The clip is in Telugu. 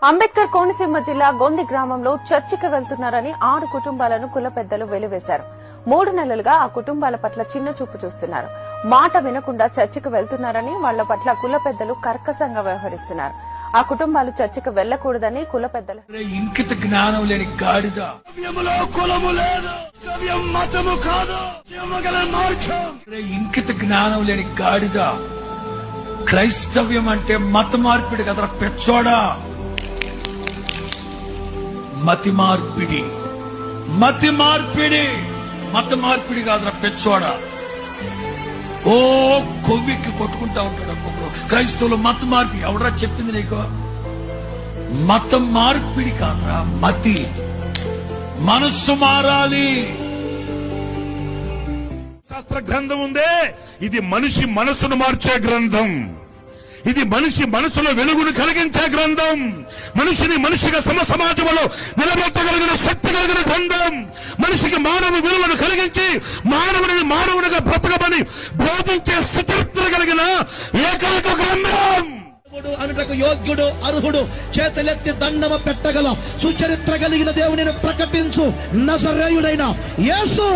అంబేద్కర్ కోనసీమ జిల్లా గొంది గ్రామంలో చర్చికి వెళ్తున్నారని 6 కుటుంబాలను కుల పెద్దలు వెలివేశారు. 3 నెలలుగా ఆ కుటుంబాల పట్ల చిన్న చూపు చూస్తున్నారు. మాట వినకుండా చర్చికి వెళ్తున్నారని వాళ్ల పట్ల కుల పెద్దలు కర్కశంగా వ్యవహరిస్తున్నారు. ఆ కుటుంబాలు చర్చికి వెళ్లకూడదని కుల పెద్దలు ఇంకిత జ్ఞానం లేని గాడిద ఇంకిత జ్ఞానం లేని గాడిద. క్రైస్తవ్యం అంటే మత మార్పిడి కదరా పెచ్చోడా. మతి మార్పిడి మత మార్పిడి కాదురా పెచ్చోడా. ఓ కొవ్వికి కొట్టుకుంటా ఉంటాడు ఒక్కొక్కరు. క్రైస్తవులు మత మార్పిడి ఎవడరా చెప్పింది నీకు? మత మార్పిడి కాదురా, మతి. మనస్సు మారాలి. శాస్త్ర గ్రంథం ఉందే, ఇది మనిషి మనసును మార్చే గ్రంథం. ఇది మనిషి మనసులో వెలుగును కలిగించే గ్రంథం. మనిషిని మనిషిగా సమాజంలో నిలబెట్టగలిగిన శక్తి కలిగిన గ్రంథం. మనిషికి మానవ విలువను కలిగించి మానవుడిని మానవునిగా బ్రతకమని బోధించే సుచరిత్ర కలిగిన ఏకైక గ్రంథం. అనుటకు యోగ్యుడు అర్హుడు చేతులెత్తి దండమ పెట్టగల సుచరిత్ర కలిగిన దేవునిని ప్రకటించు నజరేయుడైన యేసు